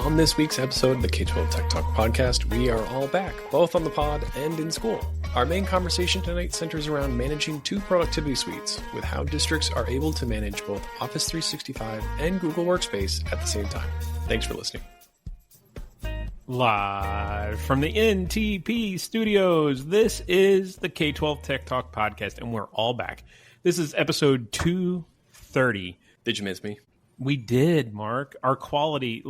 On this week's episode of the K-12 Tech Talk podcast, we are all back, both on the pod and in school. Our main conversation tonight centers around managing two productivity suites with how districts are able to manage both Office 365 and Google Workspace at the same time. Thanks for listening. Live from the NTP studios, this is the K-12 Tech Talk podcast, and we're all back. This is episode 230. Did you miss me? We did, Mark. Our quality,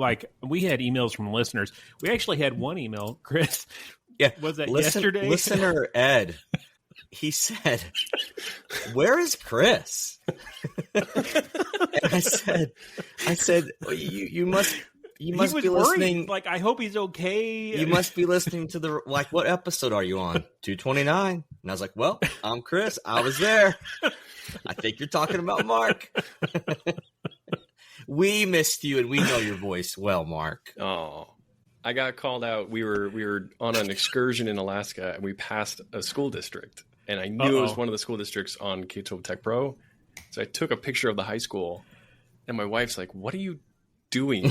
we had emails from listeners. We actually had one email, Chris. Yeah, was that yesterday? Listener Ed, he said, "Where is Chris?" And I said, you must be listening. Like, I hope he's okay. You must be listening to what episode are you on? 229. And I was like, well, I'm Chris. I was there. I think you're talking about Mark. We missed you, and we know your voice well, Mark. Oh, I got called out. We were on an excursion in Alaska, and we passed a school district. And I knew it was one of the school districts on K-12 Tech Pro. So I took a picture of the high school, and my wife's like, "What are you doing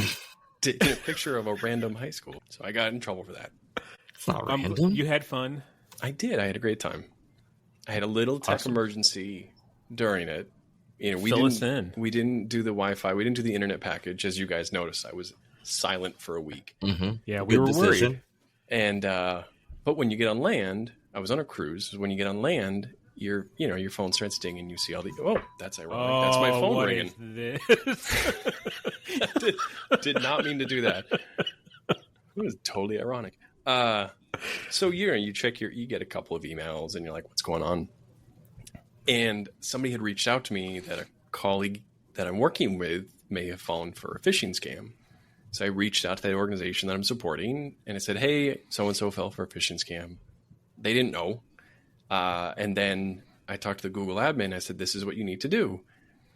taking a picture of a random high school?" So I got in trouble for that. It's not random. You had fun? I did. I had a great time. I had a little tech emergency during it. We didn't do the Wi-Fi. We didn't do the internet package. As you guys noticed, I was silent for a week. Mm-hmm. Yeah, we were worried. And but when you get on land, I was on a cruise. When you get on land, your phone starts dinging. You see all that's ironic. That's my phone ringing. Did not mean to do that. It was totally ironic. So you check you get a couple of emails, and you're like, "What's going on?" And somebody had reached out to me that a colleague that I'm working with may have fallen for a phishing scam. So I reached out to that organization that I'm supporting, and I said, "Hey, so-and-so fell for a phishing scam." They didn't know. And then I talked to the Google admin. I said, "This is what you need to do."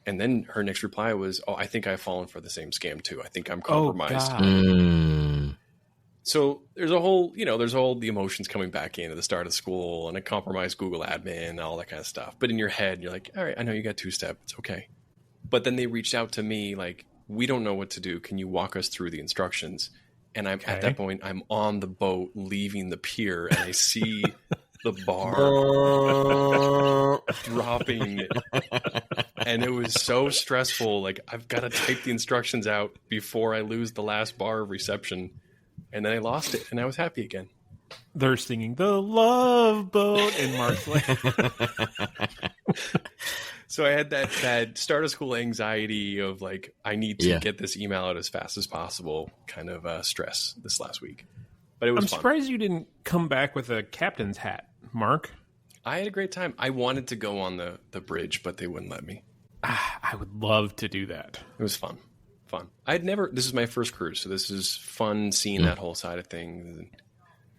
And then her next reply was, "Oh, I think I've fallen for the same scam too. I think I'm compromised." So there's the emotions coming back in at the start of school and a compromised Google admin and all that kind of stuff. But in your head, you're like, all right, I know you got two-step. It's okay. But then they reached out to me like, "We don't know what to do. Can you walk us through the instructions?" And at that point, I'm on the boat leaving the pier, and I see the bar dropping. And it was so stressful. Like, I've got to type the instructions out before I lose the last bar of reception. And then I lost it, and I was happy again. They're singing "The Love Boat" in Mark's way. So I had that start of school anxiety of like, I need to get this email out as fast as possible kind of stress this last week. But it was fun. Surprised you didn't come back with a captain's hat, Mark. I had a great time. I wanted to go on the bridge, but they wouldn't let me. I would love to do that. It was fun. This is my first cruise, so this is fun seeing that whole side of things.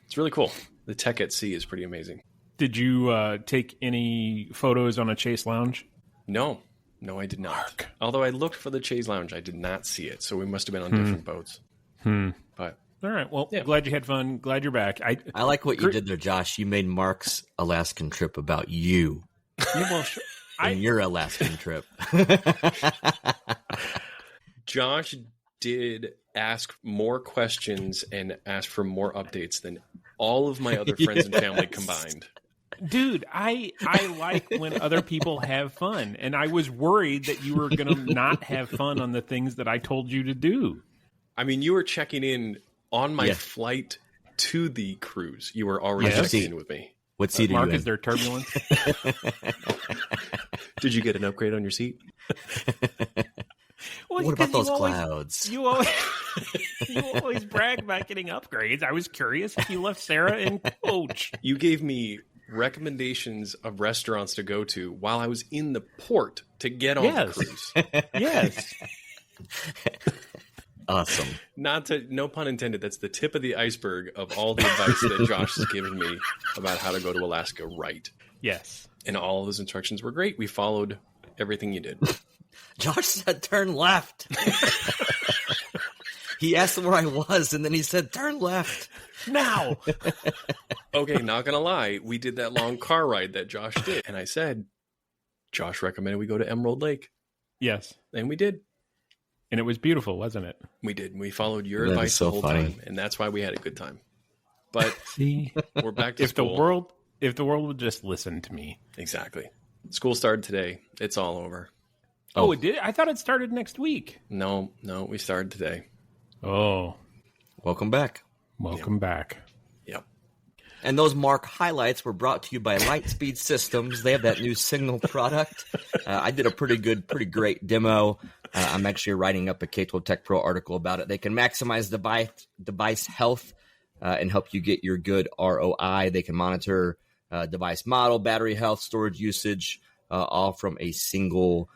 It's really cool. The tech at sea is pretty amazing. Did you take any photos on a Chase Lounge? No, I did not. Mark. Although I looked for the Chase Lounge, I did not see it, so we must have been on different boats. But all right, well, glad you had fun. Glad you're back. I like what you did there, Josh. You made Mark's Alaskan trip about you. Well, sure. And your Alaskan trip. Josh did ask more questions and ask for more updates than all of my other friends and family combined. Dude, I like when other people have fun, and I was worried that you were going to not have fun on the things that I told you to do. I mean, you were checking in on my flight to the cruise. You were already checking in with me. What seat are Mark, you in? is there turbulence? Did you get an upgrade on your seat? Well, what about those clouds? You always brag about getting upgrades. I was curious if you left Sarah in coach. You gave me recommendations of restaurants to go to while I was in the port to get on the cruise. Yes. Awesome. No pun intended. That's the tip of the iceberg of all the advice that Josh has given me about how to go to Alaska right. Yes. And all of those instructions were great. We followed everything you did. Josh said turn left. He asked where I was, and then he said turn left. Now. Okay, not going to lie. We did that long car ride that Josh did. And I said, Josh recommended we go to Emerald Lake. Yes. And we did. And it was beautiful, wasn't it? We did. We followed your That is advice so the whole funny. time, and that's why we had a good time. But See, we're back to if school. the world would just listen to me. Exactly. School started today. It's all over. Oh, it did? I thought it started next week. No, we started today. Oh, Welcome back. welcome back. Yep. And those Mark highlights were brought to you by Lightspeed Systems. They have that new Signal product. I did a pretty great demo. I'm actually writing up a K12 Tech Pro article about it. They can maximize device health and help you get your good ROI. They can monitor device model, battery health, storage usage, all from a single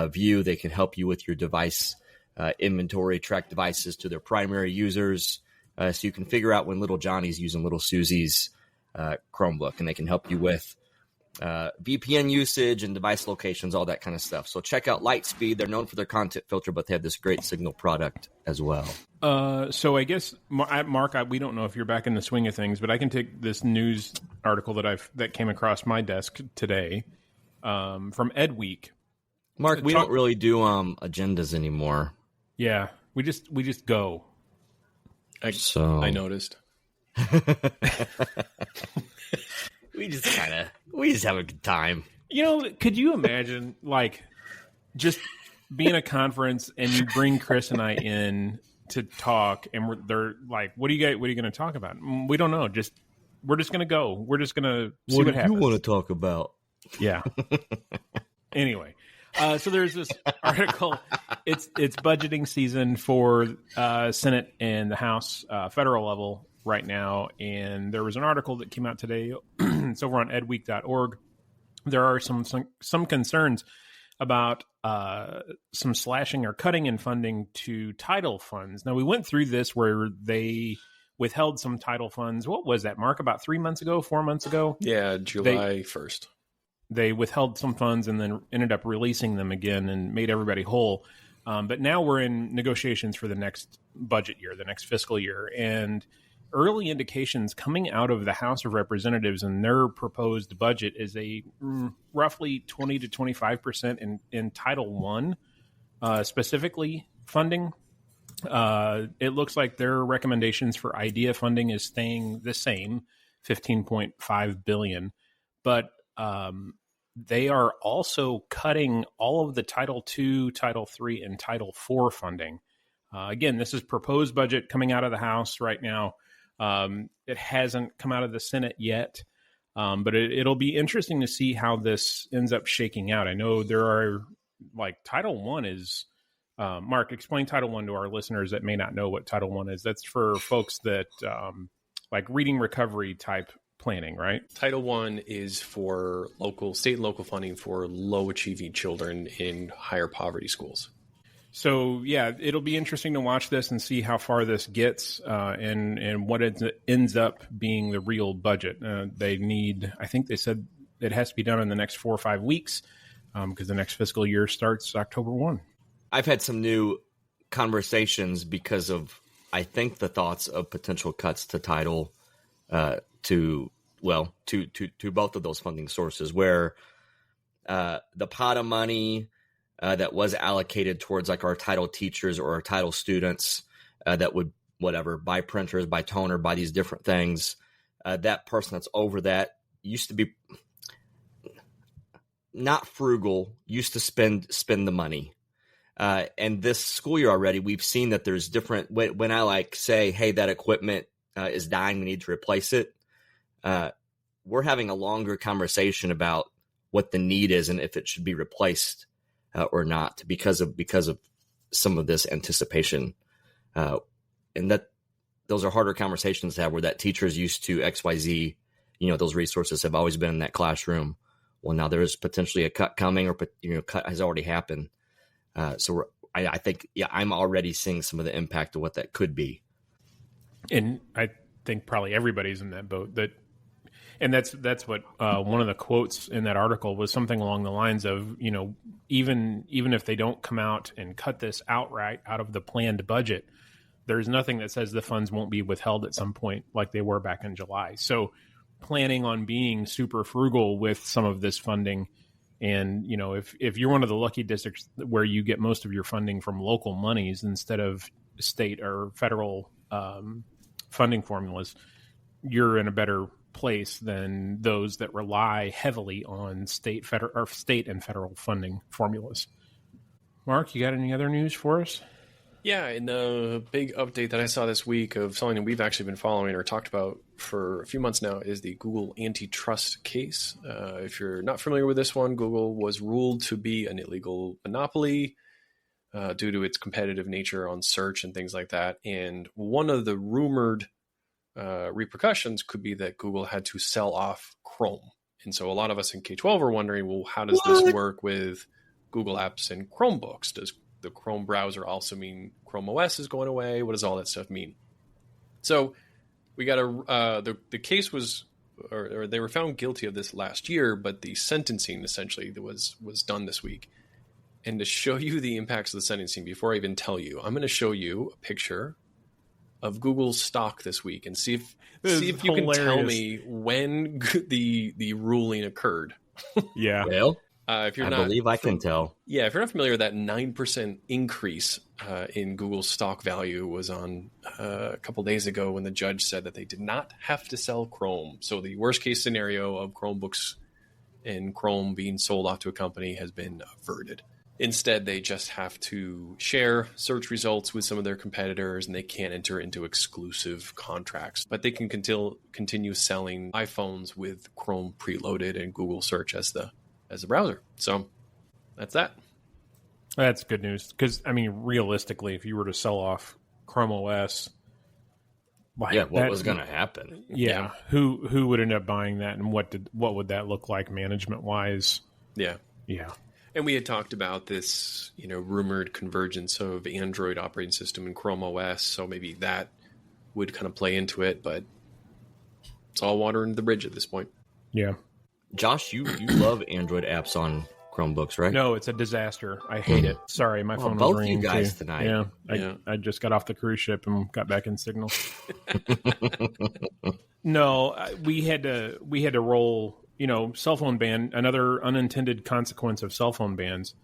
view. They can help you with your device inventory, track devices to their primary users. So you can figure out when little Johnny's using little Susie's Chromebook, and they can help you with VPN usage and device locations, all that kind of stuff. So check out Lightspeed. They're known for their content filter, but they have this great Signal product as well. So I guess, Mark, we don't know if you're back in the swing of things, but I can take this news article that came across my desk today from Ed Week. Mark, we don't really do agendas anymore. Yeah, we just go. I noticed. We just have a good time. You know, could you imagine just being a conference and you bring Chris and I in to talk, and they're like, "What are you going to talk about?" We don't know. We're just going to go. We're just going to see what happens. What do you want to talk about? Yeah. Anyway, so there's this article. It's budgeting season for Senate and the House federal level right now, and there was an article that came out today. It's over on edweek.org. There are some concerns about some slashing or cutting in funding to title funds. Now, we went through this where they withheld some title funds. What was that, Mark? About 4 months ago? Yeah, July 1st. They withheld some funds and then ended up releasing them again and made everybody whole. But now we're in negotiations for the next budget year, the next fiscal year. And early indications coming out of the House of Representatives and their proposed budget is a roughly 20 to 25% in Title I, specifically funding. It looks like their recommendations for IDEA funding is staying the same, $15.5 billion. But they are also cutting all of the Title II, Title III, and Title IV funding. Again, this is proposed budget coming out of the House right now. It hasn't come out of the Senate yet, but it'll be interesting to see how this ends up shaking out. I know there are, Title I is, Mark, explain Title I to our listeners that may not know what Title I is. That's for folks that, reading recovery type planning, right? Title I is for state and local funding for low achieving children in higher poverty schools. So, yeah, it'll be interesting to watch this and see how far this gets and what it ends up being the real budget. I think they said it has to be done in the next 4 or 5 weeks because the next fiscal year starts October 1. I've had some new conversations because of, I think, the thoughts of potential cuts to title to both of those funding sources, where the pot of money that was allocated towards our title teachers or our title students that would buy printers, buy toner, buy these different things. That person that's over that used to be not frugal, used to spend the money. And this school year already, we've seen that there's different, when I say, hey, that equipment is dying, we need to replace it. We're having a longer conversation about what the need is and if it should be replaced or not because of some of this anticipation. And that those are harder conversations to have, where that teacher's used to XYZ, those resources have always been in that classroom. Well, now there is potentially a cut coming, or cut has already happened. So I think, I'm already seeing some of the impact of what that could be. And I think probably everybody's in that boat. And that's what one of the quotes in that article was, something along the lines of, even if they don't come out and cut this outright out of the planned budget, there's nothing that says the funds won't be withheld at some point like they were back in July. So planning on being super frugal with some of this funding And, if you're one of the lucky districts where you get most of your funding from local monies instead of state or federal funding formulas, you're in a better place than those that rely heavily on state and federal funding formulas. Mark, you got any other news for us? Yeah, and the big update that I saw this week of something that we've actually been following or talked about for a few months now is the Google Antitrust case. If you're not familiar with this one, Google was ruled to be an illegal monopoly due to its competitive nature on search and things like that. And one of the rumored repercussions could be that Google had to sell off Chrome. And so a lot of us in K-12 are wondering, well, how does this work with Google Apps and Chromebooks? Does the Chrome browser also mean Chrome OS is going away? What does all that stuff mean? So we got the case was, or they were found guilty of this last year, but the sentencing essentially was done this week. And to show you the impacts of the sentencing, before I even tell you, I'm going to show you a picture of Google's stock this week and see if you can tell me when the ruling occurred. Yeah. Well, if you're I not, believe I can tell. Yeah, if you're not familiar with that 9% increase in Google's stock value was on a couple days ago when the judge said that they did not have to sell Chrome. So the worst case scenario of Chromebooks and Chrome being sold off to a company has been averted. Instead, they just have to share search results with some of their competitors, and they can't enter into exclusive contracts. But they can continue selling iPhones with Chrome preloaded and Google Search as the browser. So that's that. That's good news. Because, realistically, if you were to sell off Chrome OS... what was going to happen? Yeah. Who would end up buying that, and what would that look like management-wise? Yeah. Yeah. And we had talked about this, rumored convergence of Android operating system and Chrome OS. So maybe that would kind of play into it, but it's all water under the bridge at this point. Yeah. Josh, you love Android apps on Chromebooks, right? No, it's a disaster. I hate it. Sorry, my phone was both ringing you guys too. tonight. Yeah, I just got off the cruise ship and got back in Signal. No, we had to roll. Cell phone ban, another unintended consequence of cell phone bans.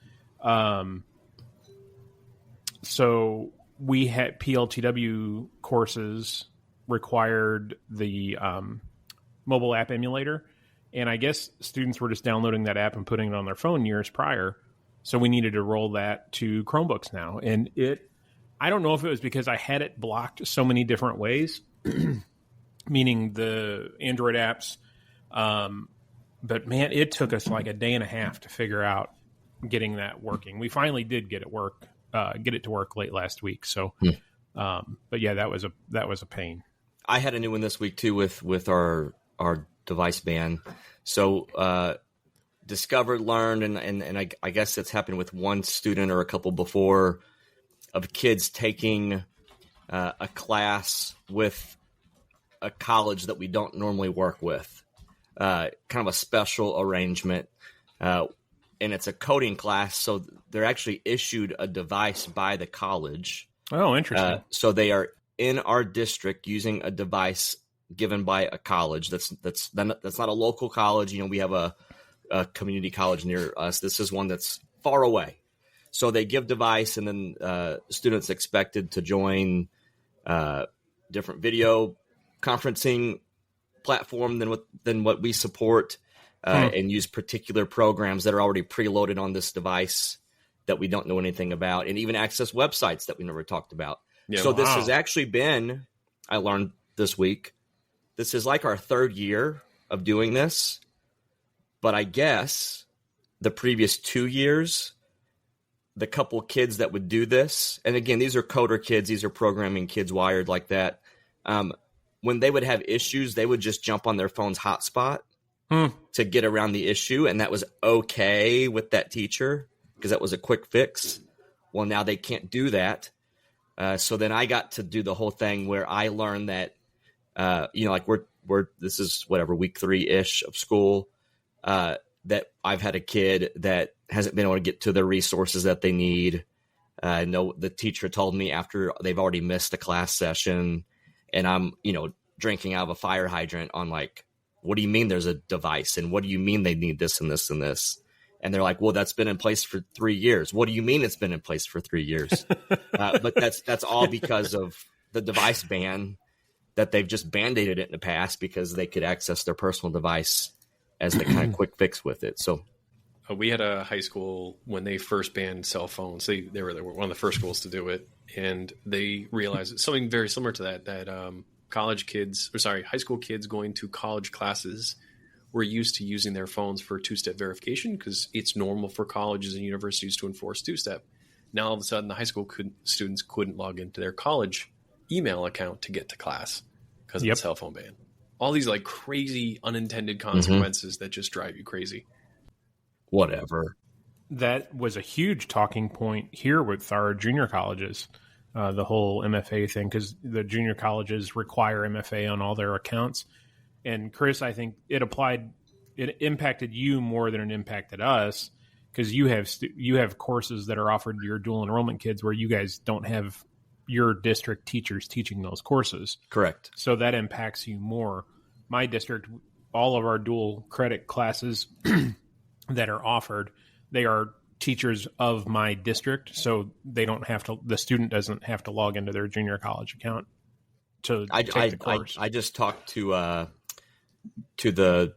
So we had PLTW courses required the mobile app emulator. And I guess students were just downloading that app and putting it on their phone years prior. So we needed to roll that to Chromebooks now. And I don't know if it was because I had it blocked so many different ways, meaning the Android apps. But man, it took us like a day and a half to figure out getting that working. We finally did get it to work late last week. So, but yeah, that was a pain. I had a new one this week too with our device ban. So, discovered, learned, and I guess it's happened with one student or a couple before of kids taking a class with a college that we don't normally work with. Kind of a special arrangement, and it's a coding class, so they're actually issued a device by the college. Oh, interesting. So they are in our district using a device given by a college. That's not a local college. We have a community college near us. This is one that's far away. So they give device, and then students expected to join different video conferencing platform than what we support, and use particular programs that are already preloaded on this device that we don't know anything about, and even access websites that we never talked about. Yeah, so This has actually been, I learned this week, this is like our third year of doing this, but I guess the previous 2 years, the couple kids that would do this, and again, these are coder kids, these are programming kids wired like that, when they would have issues, they would just jump on their phone's hotspot to get around the issue. And that was okay with that teacher because that was a quick fix. Well, now they can't do that. So then I got to do the whole thing where I learned that, like this is whatever, week 3-ish of school, that I've had a kid that hasn't been able to get to the resources that they need. No, the teacher told me after they've already missed a class session, and I'm, drinking out of a fire hydrant on like, what do you mean there's a device? And what do you mean they need this and this and this? And they're like, well, that's been in place for 3 years. What do you mean it's been in place for 3 years? But that's all because of the device ban that they've just band-aided it in the past because they could access their personal device as the kind of quick fix with it. So we had a high school when they first banned cell phones. They were one of the first schools to do it. And they realized something very similar to that high school kids going to college classes were used to using their phones for two-step verification because it's normal for colleges and universities to enforce two-step. Now, all of a sudden, the high school students couldn't log into their college email account to get to class because of the cell phone ban. All these like crazy unintended consequences that just drive you crazy. Whatever. That was a huge talking point here with our junior colleges, the whole MFA thing, because the junior colleges require MFA on all their accounts. And Chris, I think it impacted you more than it impacted us because you have courses that are offered to your dual enrollment kids where you guys don't have your district teachers teaching those courses. Correct. So that impacts you more. My district, all of our dual credit classes that are offered, they are teachers of my district, so the student doesn't have to log into their junior college account to take the course. I just talked to the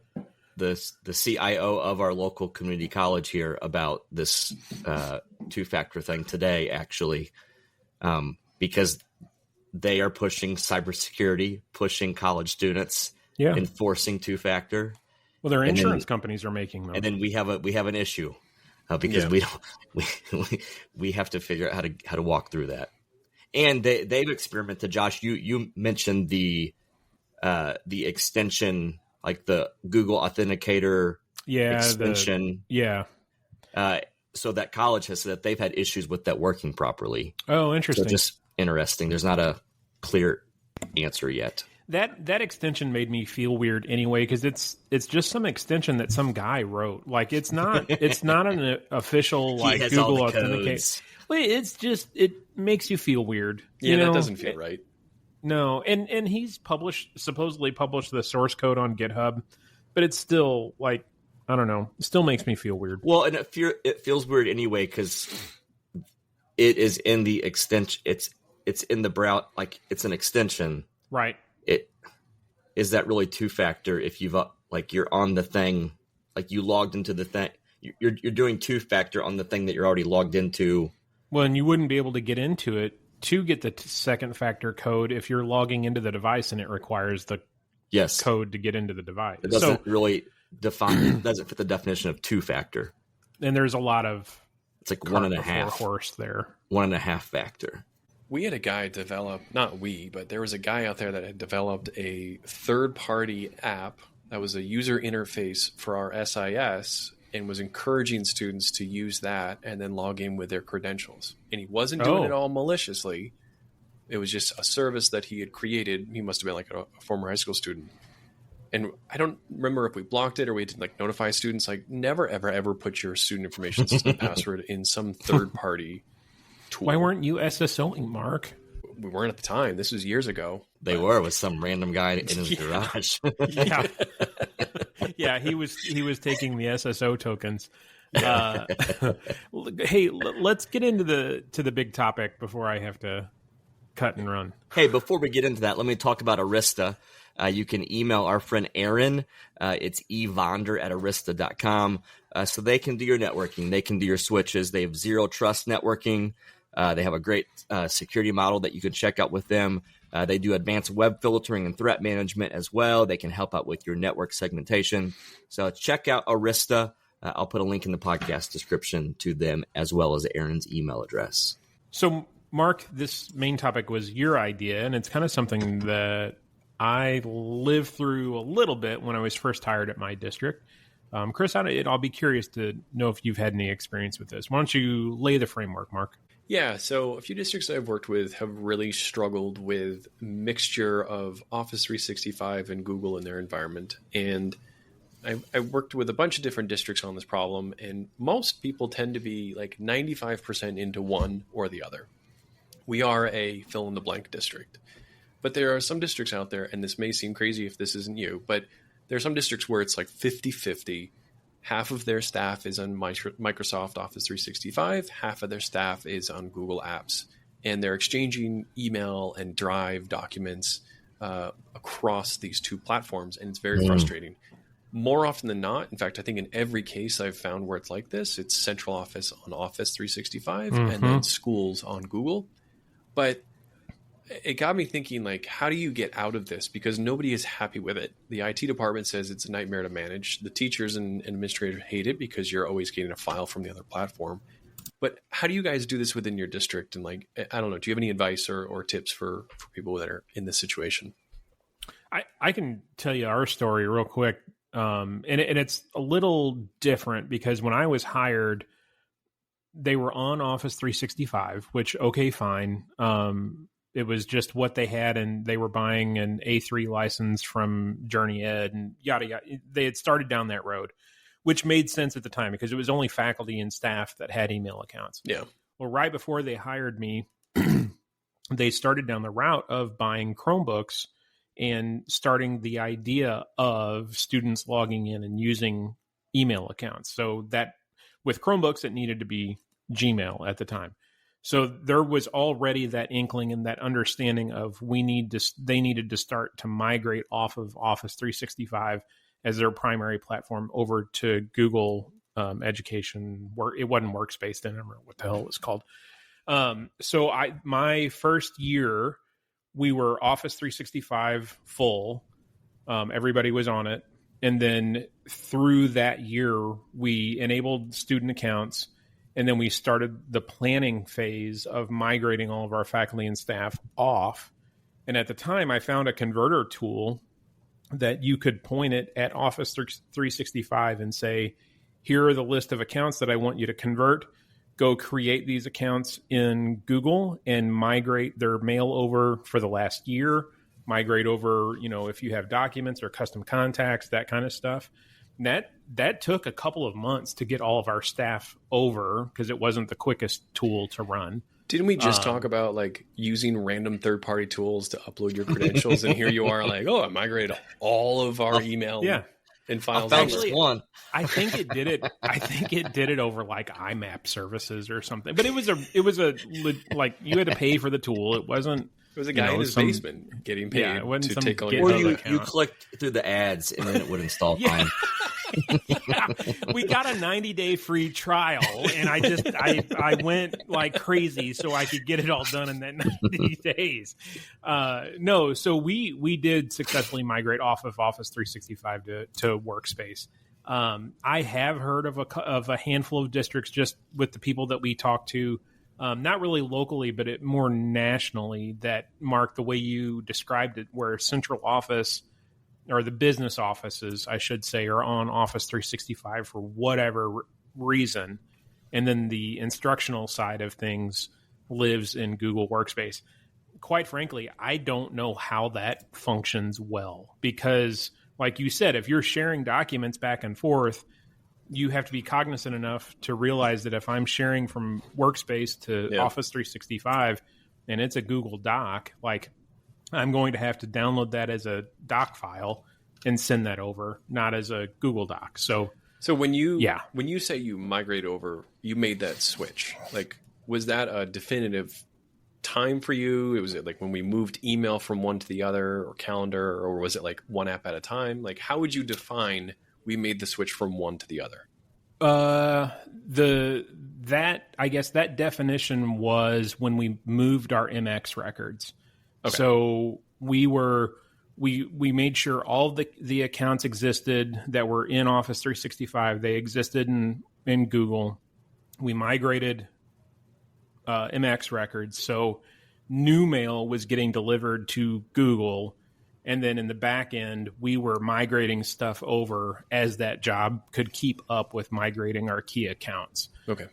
CIO of our local community college here about this two-factor thing today, actually, because they are pushing cybersecurity, pushing college students, enforcing two-factor. Well, their insurance companies are making them, and then we have an issue because we have to figure out how to walk through that. And they've experimented. Josh, you mentioned the extension, like the Google Authenticator extension. So that college has said that they've had issues with that working properly. Oh, interesting. So just interesting. There's not a clear answer yet. That extension made me feel weird anyway because it's just some extension that some guy wrote. Like it's not an official like Google Authenticator. Well, it makes you feel weird. Yeah, that doesn't feel right. No, and he's supposedly published the source code on GitHub, but it's still like, I don't know, it still makes me feel weird. Well, and it feels weird anyway because it is in the extension. It's in the browser, like it's an extension, right? Is that really two-factor if you've like you're on the thing, like you logged into the thing, you're doing two-factor on the thing that you're already logged into. Well, and you wouldn't be able to get into it to get the second factor code if you're logging into the device and it requires the code to get into the device. It doesn't really define. It doesn't fit the definition of two-factor. And there's a lot of it's like 1.5 horse there. 1.5 factor. We had a guy develop, not we, but there was a guy out there that had developed a third-party app that was a user interface for our SIS and was encouraging students to use that and then log in with their credentials. And he wasn't doing it all maliciously. It was just a service that he had created. He must have been like a former high school student. And I don't remember if we blocked it or we had to like notify students, like never, ever, ever put your student information system password in some third-party tool. Why weren't you SSOing, Mark? We weren't at the time. This was years ago. They were with some random guy in his garage. Yeah, he was taking the SSO tokens. Hey, let's get into the big topic before I have to cut and run. Hey, before we get into that, let me talk about Arista. You can email our friend Aaron. It's evonder@arista.com. So they can do your networking. They can do your switches. They have zero trust networking. They have a great security model that you can check out with them. They do advanced web filtering and threat management as well. They can help out with your network segmentation. So check out Arista. I'll put a link in the podcast description to them as well as Aaron's email address. So, Mark, this main topic was your idea, and it's kind of something that I lived through a little bit when I was first hired at my district. Chris, I'll be curious to know if you've had any experience with this. Why don't you lay the framework, Mark? Yeah, so a few districts I've worked with have really struggled with mixture of Office 365 and Google in their environment. And I worked with a bunch of different districts on this problem, and most people tend to be like 95% into one or the other. We are a fill-in-the-blank district. But there are some districts out there, and this may seem crazy if this isn't you, but there are some districts where it's like 50-50, half of their staff is on Microsoft Office 365, half of their staff is on Google Apps, and they're exchanging email and Drive documents across these two platforms, and it's very frustrating. More often than not, in fact, I think in every case I've found where it's like this, it's central office on Office 365 and then schools on Google. But it got me thinking, like, how do you get out of this? Because nobody is happy with it. The IT department says it's a nightmare to manage. The teachers and administrators hate it because you're always getting a file from the other platform. But how do you guys do this within your district? And like, I don't know, do you have any advice or tips for people that are in this situation? I can tell you our story real quick. And it's a little different because when I was hired, they were on Office 365, which, okay, fine. It was just what they had, and they were buying an A3 license from Journey Ed and yada, yada. They had started down that road, which made sense at the time because it was only faculty and staff that had email accounts. Yeah. Well, right before they hired me, they started down the route of buying Chromebooks and starting the idea of students logging in and using email accounts. So that with Chromebooks, it needed to be Gmail at the time. So there was already that inkling and that understanding of they needed to start to migrate off of Office 365 as their primary platform over to Google Education. It wasn't Workspace then. I don't remember what the hell it was called. So my first year, we were Office 365 full. Everybody was on it. And then through that year, we enabled student accounts. And then we started the planning phase of migrating all of our faculty and staff off. And at the time, I found a converter tool that you could point it at Office 365 and say, here are the list of accounts that I want you to convert. Go create these accounts in Google and migrate their mail over for the last year. Migrate over, if you have documents or custom contacts, that kind of stuff. And that took a couple of months to get all of our staff over because it wasn't the quickest tool to run. Didn't we just talk about like using random third-party tools to upload your credentials? And here you are like, I migrated all of our email and files. Actually, I think it did it. I think it did it over like IMAP services or something. But it was like you had to pay for the tool. It wasn't. It was a guy in his basement getting paid to take all your Or you clicked through the ads and then it would install fine. Yeah. We got a 90-day free trial, and I went like crazy so I could get it all done in that 90 days. So we did successfully migrate off of Office 365 to Workspace. I have heard of a handful of districts just with the people that we talked to. Not really locally, but more nationally, that Mark, the way you described it, where central office or the business offices, I should say, are on Office 365 for whatever reason. And then the instructional side of things lives in Google Workspace. Quite frankly, I don't know how that functions well because, like you said, if you're sharing documents back and forth, you have to be cognizant enough to realize that if I'm sharing from Workspace to Office 365 and it's a Google Doc, like I'm going to have to download that as a doc file and send that over, not as a Google Doc. So when you say you migrate over, you made that switch. Like, was that a definitive time for you? Was it like when we moved email from one to the other or calendar, or was it like one app at a time? Like, how would you define we made the switch from one to the other? I guess that definition was when we moved our MX records. Okay. So we made sure all the accounts existed that were in Office 365. They existed in Google. We migrated MX records. So new mail was getting delivered to Google. And then in the back end, we were migrating stuff over as that job could keep up with migrating our key accounts. Okay.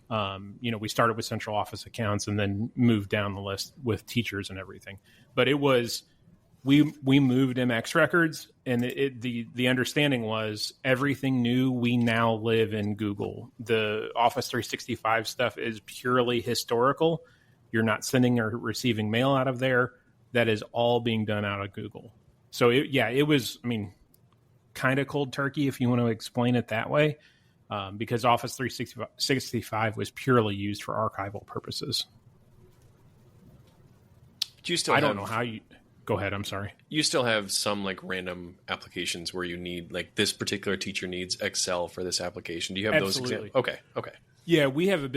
We started with central office accounts and then moved down the list with teachers and everything. But it was, we moved MX records, and the understanding was everything new, we now live in Google. The Office 365 stuff is purely historical. You're not sending or receiving mail out of there. That is all being done out of Google. So it was, kind of cold turkey if you want to explain it that way. because Office 365 was purely used for archival purposes. But you still I don't know how you... Go ahead, I'm sorry. You still have some like random applications where you need, like, this particular teacher needs Excel for this application. Do you have those examples? Okay. Yeah, we have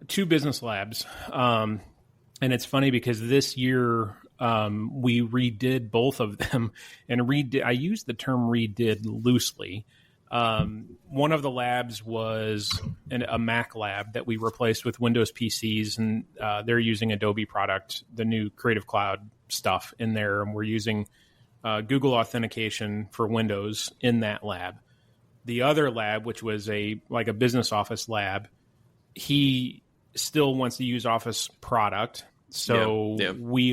2 business labs. And it's funny because this year we redid both of them, and I use the term redid loosely. One of the labs was a Mac lab that we replaced with Windows PCs, and they're using Adobe product, the new Creative Cloud stuff in there, and we're using Google authentication for Windows in that lab. The other lab, which was a business office lab, he still wants to use Office product. So we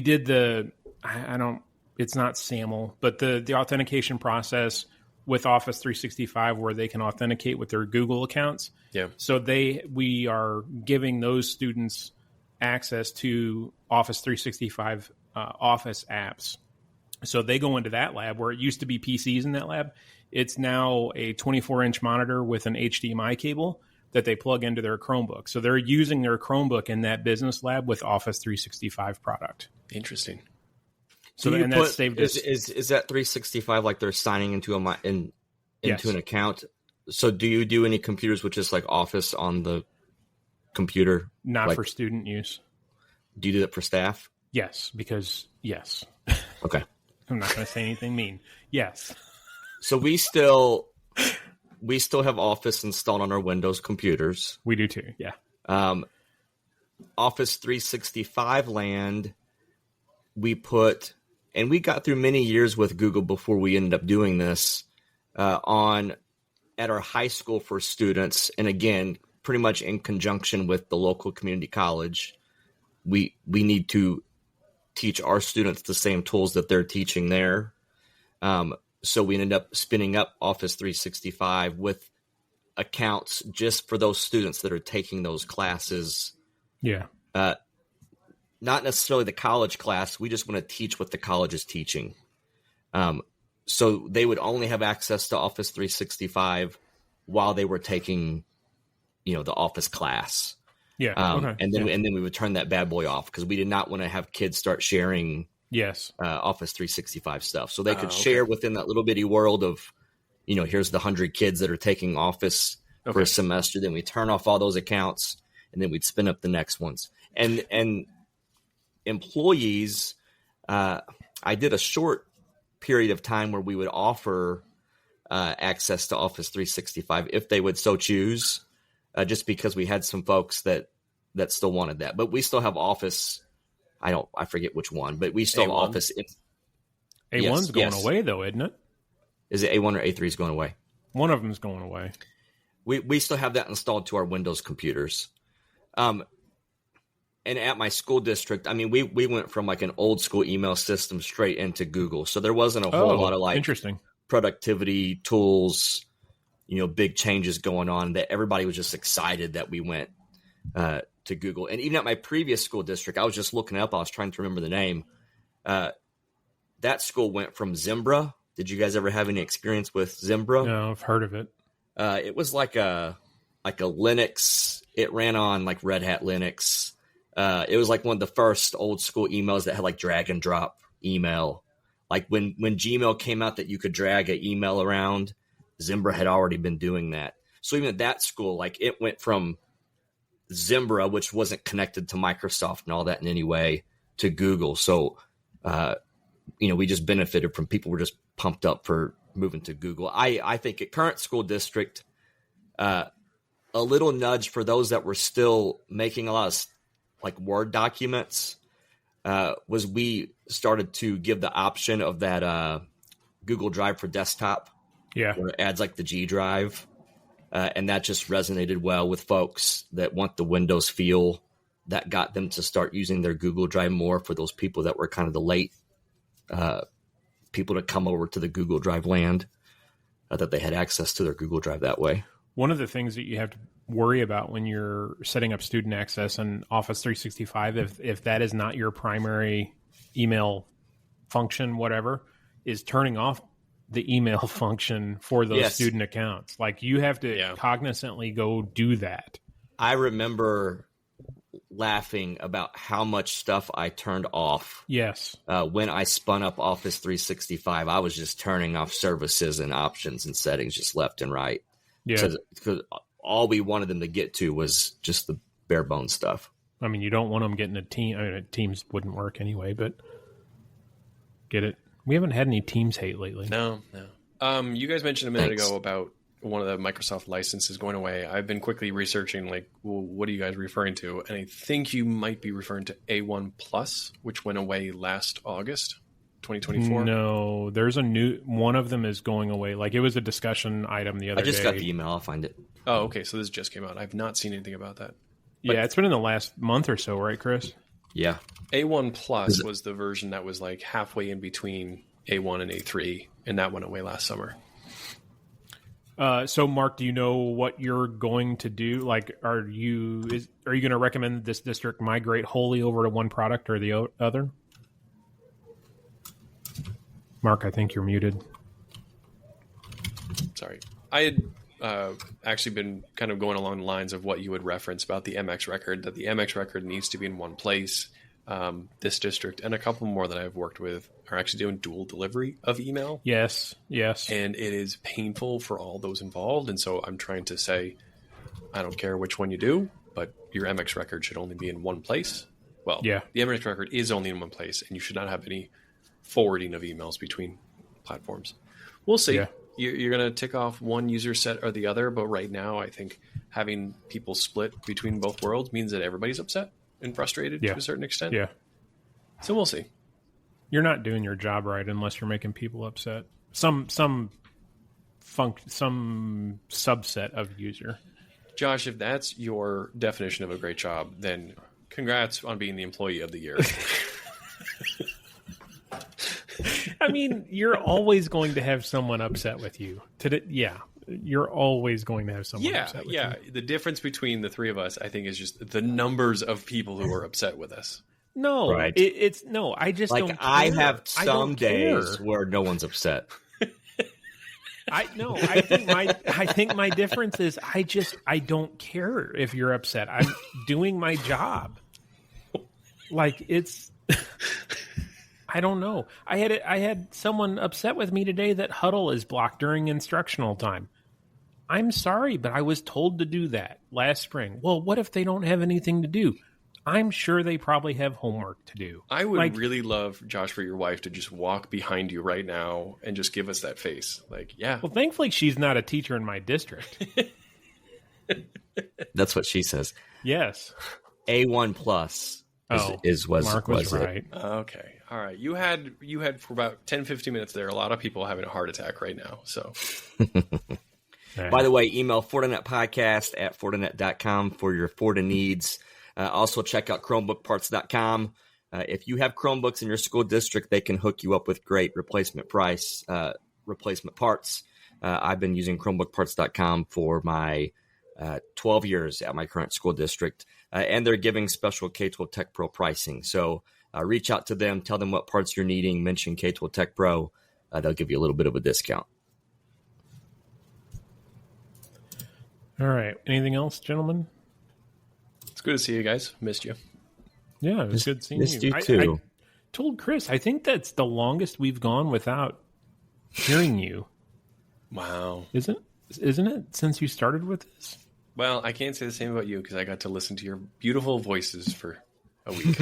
did it's not SAML, but the authentication process with Office 365 where they can authenticate with their Google accounts. Yeah. So we are giving those students access to Office 365 Office apps. So they go into that lab where it used to be PCs in that lab. It's now a 24-inch monitor with an HDMI cable that they plug into their Chromebook. So they're using their Chromebook in that business lab with Office 365 product. Interesting. So that saved us. Is that 365 like they're signing into an account? So do you do any computers with just like Office on the computer? Not for student use. Do you do that for staff? Yes, because yes. Okay. I'm not going to say anything mean. Yes. So we still have Office installed on our Windows computers. We do too. Yeah. Office 365 land, we put, and we got through many years with Google before we ended up doing this, at our high school for students. And again, pretty much in conjunction with the local community college, we need to teach our students the same tools that they're teaching there. So we ended up spinning up Office 365 with accounts just for those students that are taking those classes. Yeah. Not necessarily the college class. We just want to teach what the college is teaching. So they would only have access to Office 365 while they were taking, the Office class. Yeah. Okay. And then we would turn that bad boy off because we did not want to have kids start sharing Office 365 stuff. So they could share within that little bitty world of, here's the 100 kids that are taking Office for a semester. Then we turn off all those accounts and then we'd spin up the next ones. And employees, I did a short period of time where we would offer access to Office 365 if they would so choose, just because we had some folks that still wanted that. But we still have Office. I forget which one, but we still have Office. A1's going away, though, isn't it? Is it A1 or A3 is going away? One of them is going away. We still have that installed to our Windows computers. And at my school district, we went from like an old school email system straight into Google. So there wasn't a whole lot of interesting productivity tools, big changes going on that everybody was just excited that we went to Google. And even at my previous school district, I was just looking up. I was trying to remember the name. That school went from Zimbra. Did you guys ever have any experience with Zimbra? No, I've heard of it. It was like a Linux. It ran on like Red Hat Linux. It was like one of the first old school emails that had like drag and drop email. Like when Gmail came out that you could drag an email around, Zimbra had already been doing that. So even at that school, like it went from Zimbra, which wasn't connected to Microsoft and all that in any way, to Google. So, we just benefited from people were just pumped up for moving to Google. I think at current school district, a little nudge for those that were still making a lot of like Word documents was we started to give the option of that Google Drive for desktop. Yeah. Where it adds like the G Drive. And that just resonated well with folks that want the Windows feel. That got them to start using their Google Drive more for those people that were kind of the late people to come over to the Google Drive land, that they had access to their Google Drive that way. One of the things that you have to worry about when you're setting up student access in Office 365, if that is not your primary email function, whatever, is turning off the email function for those student accounts. Like you have to cognizantly go do that. I remember laughing about how much stuff I turned off. Yes. When I spun up Office 365, I was just turning off services and options and settings just left and right. Yeah. Because all we wanted them to get to was just the bare bones stuff. I mean, you don't want them getting a team. I mean, Teams wouldn't work anyway, but get it. We haven't had any Teams hate lately. No. You guys mentioned a minute ago about one of the Microsoft licenses going away. I've been quickly researching, like, well, what are you guys referring to? And I think you might be referring to A1 Plus, which went away last August, 2024. No, there's a new one of them is going away. Like it was a discussion item the other day. I just got the email. I'll find it. Oh, okay. So this just came out. I've not seen anything about that. But yeah, it's been in the last month or so, right, Chris? Yeah. A1 Plus was the version that was like halfway in between A1 and A3, and that went away last summer. So, Mark, do you know what you're going to do? Like, are you going to recommend this district migrate wholly over to one product or the other? Mark, I think you're muted. Sorry. I had actually been kind of going along the lines of what you would reference about the MX record, that the MX record needs to be in one place. This district and a couple more that I've worked with are actually doing dual delivery of email. Yes. And it is painful for all those involved. And so I'm trying to say, I don't care which one you do, but your MX record should only be in one place. Well, the MX record is only in one place, and you should not have any forwarding of emails between platforms. We'll see. Yeah. You're going to tick off one user set or the other, but right now I think having people split between both worlds means that everybody's upset and frustrated to a certain extent. Yeah. So we'll see. You're not doing your job right unless you're making people upset. Some subset of user. Josh, if that's your definition of a great job, then congrats on being the employee of the year. I mean, you're always going to have someone upset with you. You're always going to have someone upset with you. Yeah, the difference between the three of us, I think, is just the numbers of people who are upset with us. No, right. I just don't care. I have some days where no one's upset. I think my difference is I don't care if you're upset. I'm doing my job. Like it's I don't know. I had someone upset with me today that huddle is blocked during instructional time. I'm sorry, but I was told to do that last spring. Well, what if they don't have anything to do? I'm sure they probably have homework to do. I would really love, Josh, for your wife to just walk behind you right now and just give us that face. Like, yeah. Well, thankfully, she's not a teacher in my district. That's what she says. Yes. A1 plus was Mark was right. Okay. All right. You had for about 10, 15 minutes there, a lot of people having a heart attack right now. So. By the way, email FortinetPodcast@Fortinet.com for your Forti needs. Also, check out ChromebookParts.com. If you have Chromebooks in your school district, they can hook you up with great replacement parts. I've been using ChromebookParts.com for my 12 years at my current school district, and they're giving special K-12 Tech Pro pricing. So reach out to them, tell them what parts you're needing, mention K-12 Tech Pro. They'll give you a little bit of a discount. All right. Anything else, gentlemen? It's good to see you guys. Missed you. Yeah, it was good seeing you. Missed you too. I told Chris, I think that's the longest we've gone without hearing you. Wow. Isn't it since you started with this? Well, I can't say the same about you because I got to listen to your beautiful voices for a week.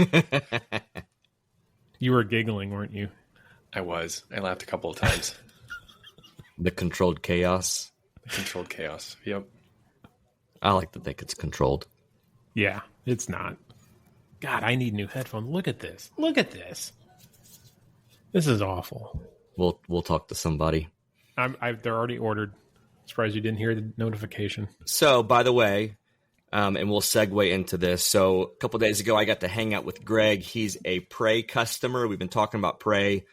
You were giggling, weren't you? I was. I laughed a couple of times. The controlled chaos. Controlled chaos. Yep. I like to think it's controlled. Yeah, it's not. God, I need new headphones. Look at this. Look at this. This is awful. We'll talk to somebody. They're already ordered. Surprised you didn't hear the notification. So, by the way, and we'll segue into this. So, a couple of days ago, I got to hang out with Greg. He's a Prey customer. We've been talking about Prey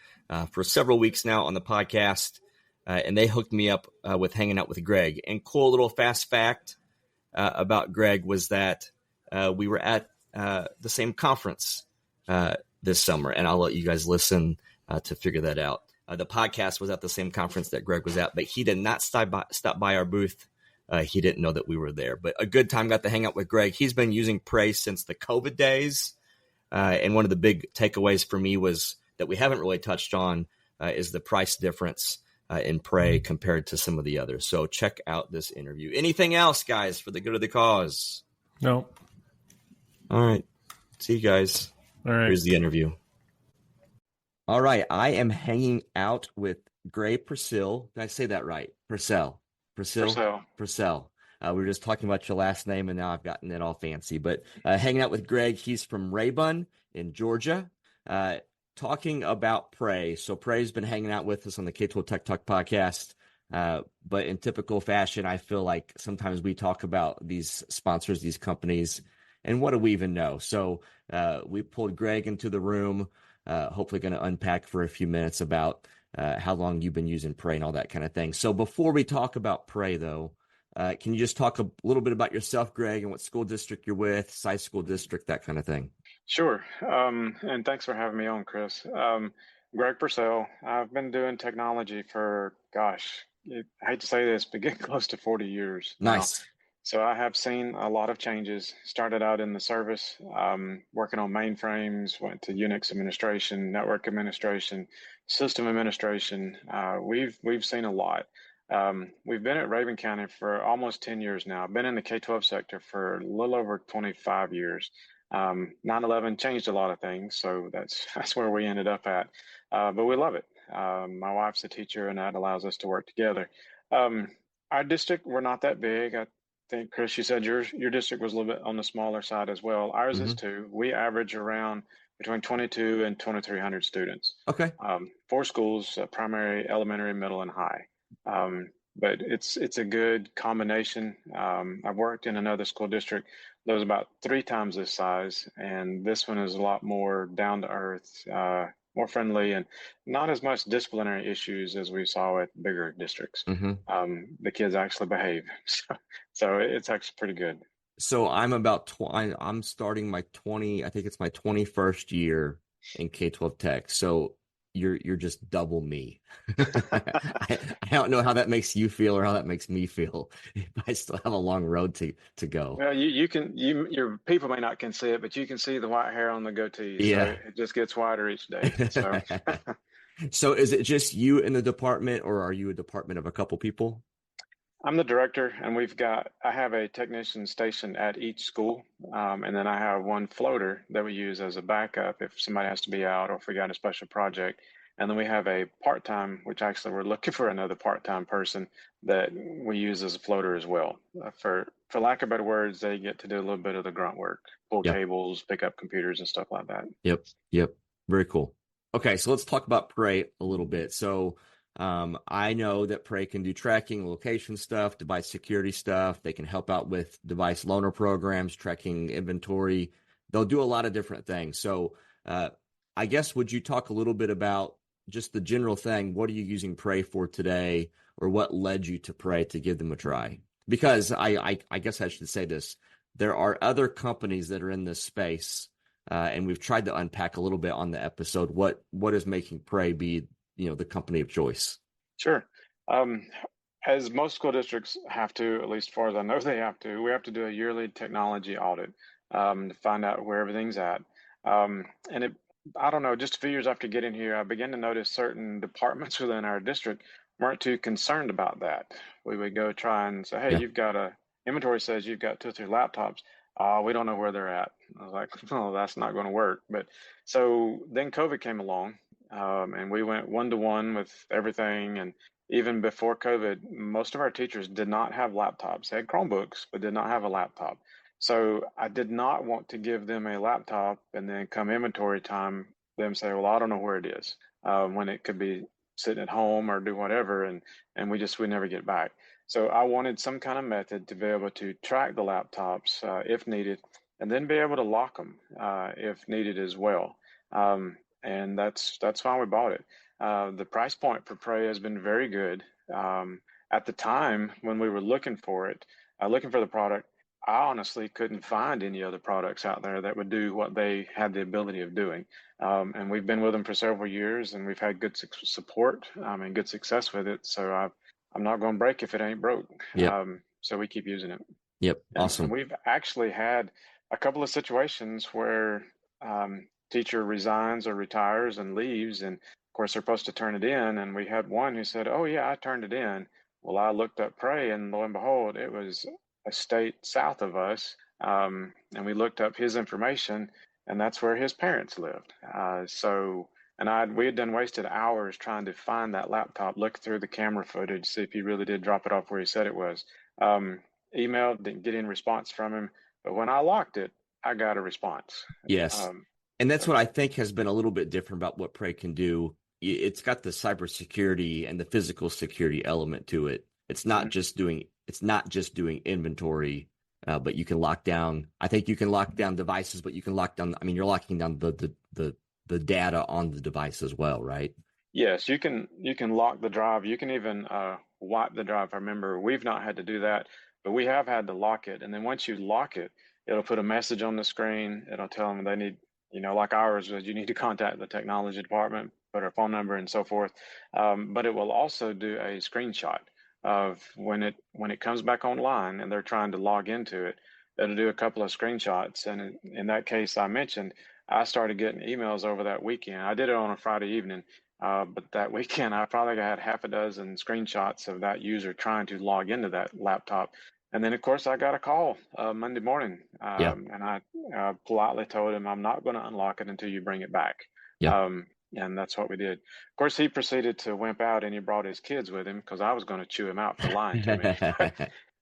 for several weeks now on the podcast, and they hooked me up with hanging out with Greg. And cool little fast fact about Greg was that we were at the same conference this summer, and I'll let you guys listen to figure that out. The podcast was at the same conference that Greg was at, but he did not stop by our booth. He didn't know that we were there, but a good time. Got to hang out with Greg. He's been using Prey since the COVID days. And one of the big takeaways for me was that we haven't really touched on is the price difference in Prey compared to some of the others. So check out this interview. Anything else, guys, for the good of the cause? No. All right. See you guys. All right. Here's the interview. All right. I am hanging out with Greg Purcell. Did I say that right? Purcell. Purcell. We were just talking about your last name, and now I've gotten it all fancy. But hanging out with Greg, he's from Rayburn in Georgia, talking about Prey. So Prey's been hanging out with us on the K-12 Tech Talk podcast. But in typical fashion, I feel like sometimes we talk about these sponsors, these companies, and what do we even know? So we pulled Greg into the room, hopefully going to unpack for a few minutes about how long you've been using Prey and all that kind of thing. So before we talk about Prey, though, can you just talk a little bit about yourself, Greg, and what school district you're with, size school district, that kind of thing? Sure. And thanks for having me on, Chris. Greg Purcell. I've been doing technology for, I hate to say this, but getting close to 40 years now. Nice. So I have seen a lot of changes. Started out in the service, working on mainframes, went to Unix administration, network administration, system administration. We've seen a lot. We've been at Raven County for almost 10 years now. I've been in the K-12 sector for a little over 25 years. 9/11 changed a lot of things, so that's where we ended up at. But we love it. My wife's a teacher, and that allows us to work together. Our district, we're not that big. I think, Chris, you said your district was a little bit on the smaller side as well. Ours is too. We average around between 22 and 2,300 students. Okay. 4 schools, primary, elementary, middle, and high. But it's a good combination. I've worked in another school district that was about 3 times this size, and this one is a lot more down to earth, more friendly, and not as much disciplinary issues as we saw at bigger districts. The kids actually behave, so it's actually pretty good. So I'm starting my I think it's my 21st year in K-12 Tech. So you're just double me. I don't know how that makes you feel or how that makes me feel. I still have a long road to go. Well, your people may not can see it, but you can see the white hair on the goatee. Yeah. So it just gets whiter each day. So. So is it just you in the department, or are you a department of a couple people? I'm the director, and I have a technician stationed at each school, and then I have one floater that we use as a backup if somebody has to be out or if we got a special project. And then we have a part-time, which actually we're looking for another part-time person that we use as a floater as well. For lack of better words, they get to do a little bit of the grunt work, pull cables, pick up computers and stuff like that. Yep. Very cool. Okay, so let's talk about Prey a little bit. So I know that Prey can do tracking, location stuff, device security stuff. They can help out with device loaner programs, tracking inventory. They'll do a lot of different things. So I guess, would you talk a little bit about just the general thing? What are you using Prey for today, or what led you to Prey to give them a try? Because I guess I should say this. There are other companies that are in this space, and we've tried to unpack a little bit on the episode what is making Prey be the company of choice. Sure. As most school districts have to, at least as far as I know we have to do a yearly technology audit to find out where everything's at. I don't know, just a few years after getting here, I began to notice certain departments within our district weren't too concerned about that. We would go try and say, hey, you've got inventory says you've got 2 or 3 laptops. We don't know where they're at. I was like, no, that's not going to work. But so then COVID came along. And we went 1-to-1 with everything. And even before COVID, most of our teachers did not have laptops. They had Chromebooks, but did not have a laptop. So I did not want to give them a laptop and then come inventory time, them say, well, I don't know where it is, when it could be sitting at home or do whatever. And we never get back. So I wanted some kind of method to be able to track the laptops if needed, and then be able to lock them if needed as well. And that's why we bought it. The price point for Prey has been very good. At the time when we were looking for the product, I honestly couldn't find any other products out there that would do what they had the ability of doing. And we've been with them for several years, and we've had good support and good success with it. So I'm not going to break if it ain't broke. Yep. So we keep using it. Yep. And Awesome. we've actually had a couple of situations where teacher resigns or retires and leaves, and of course they're supposed to turn it in. And we had one who said, "Oh yeah, I turned it in." Well, I looked up Prey, and lo and behold, it was a state south of us, and we looked up his information, and that's where his parents lived. We had done wasted hours trying to find that laptop, look through the camera footage, see if he really did drop it off where he said it was. Emailed, didn't get any response from him, but when I locked it, I got a response. Yes. And that's what I think has been a little bit different about what Prey can do. It's got the cybersecurity and the physical security element to it. It's not just doing inventory, but you can lock down. I think you can lock down devices, but you can lock down. I mean, you're locking down the data on the device as well, right? Yes, you can lock the drive. You can even wipe the drive. I remember we've not had to do that, but we have had to lock it. And then once you lock it, it'll put a message on the screen. It'll tell them they need, like ours was, you need to contact the technology department, put our phone number and so forth. But it will also do a screenshot of when it comes back online and they're trying to log into it. It'll do a couple of screenshots. And in that case I mentioned, I started getting emails over that weekend. I did it on a Friday evening, but that weekend I probably had half a dozen screenshots of that user trying to log into that laptop. And then, of course, I got a call Monday morning, and I politely told him, I'm not going to unlock it until you bring it back. And that's what we did. Of course, he proceeded to wimp out, and he brought his kids with him because I was going to chew him out for lying to me.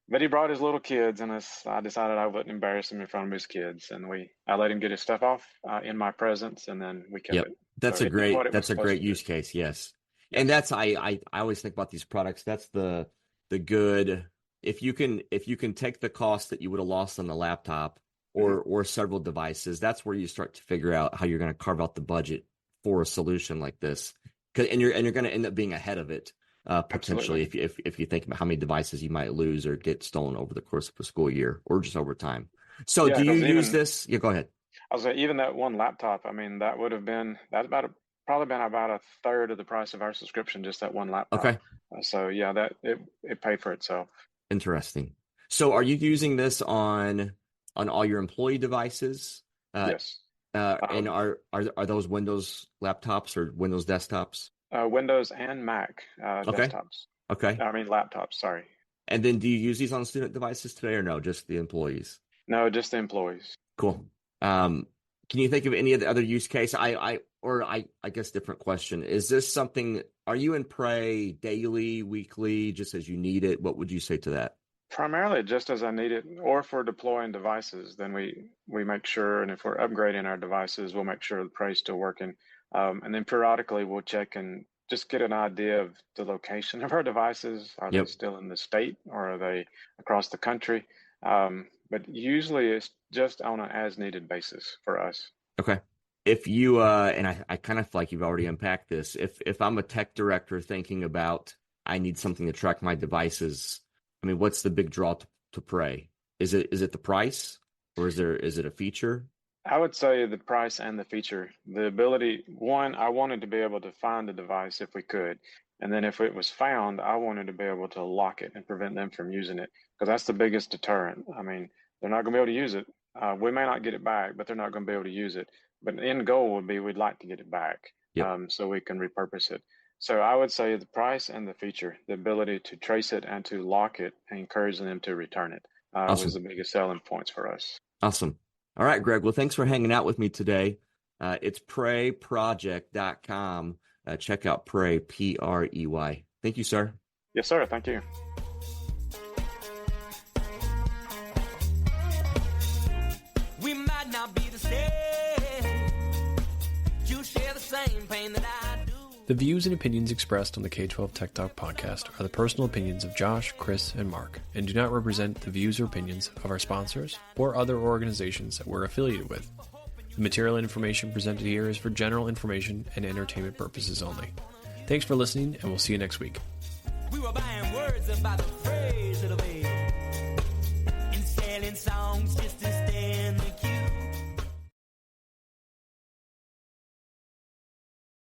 But he brought his little kids, and I decided I wouldn't embarrass him in front of his kids. And I let him get his stuff off in my presence, and then we kept it. That's a great use case. Yes. And that's, I always think about these products. That's the good. If you can take the cost that you would have lost on the laptop or several devices, that's where you start to figure out how you're going to carve out the budget for a solution like this. And you're going to end up being ahead of it potentially if you think about how many devices you might lose or get stolen over the course of a school year or just over time. So do you use this? Yeah, go ahead. I was even that one laptop. I mean, that would have been probably been about a third of the price of our subscription, just that one laptop. Okay. So yeah, that it paid for itself. Interesting. So are you using this on all your employee devices? Yes. And are those Windows laptops or Windows desktops? Windows and Mac desktops. Okay. I mean laptops, sorry. And then do you use these on student devices today or no, just the employees? No, just the employees. Cool. Can you think of any of the other use case? I guess different question. Is this something, are you in Prey daily, weekly, just as you need it? What would you say to that? Primarily just as I need it, or for deploying devices, then we make sure, and if we're upgrading our devices, we'll make sure the Prey's still working. And then periodically we'll check and just get an idea of the location of our devices. Are they still in the state or are they across the country? But usually it's just on an as needed basis for us. Okay. If you, and I kind of feel like you've already unpacked this, if I'm a tech director thinking about, I need something to track my devices, I mean, what's the big draw to Prey? Is it the price or is it a feature? I would say the price and the feature. The ability, one, I wanted to be able to find the device if we could. And then if it was found, I wanted to be able to lock it and prevent them from using it, because that's the biggest deterrent. I mean, they're not going to be able to use it. We may not get it back, but they're not going to be able to use it. But the end goal would be we'd like to get it back so we can repurpose it. So I would say the price and the feature, the ability to trace it and to lock it and encouraging them to return it was the biggest selling points for us. Awesome. All right, Greg. Well, thanks for hanging out with me today. It's preyproject.com. Check out Prey, Prey. Thank you, sir. Yes, sir. Thank you. We might not be the same. You share the same pain that I do. The views and opinions expressed on the K-12 Tech Talk podcast are the personal opinions of Josh, Chris, and Mark, and do not represent the views or opinions of our sponsors or other organizations that we're affiliated with. The material and information presented here is for general information and entertainment purposes only. Thanks for listening, and we'll see you next week. We were buying words about the phrase of the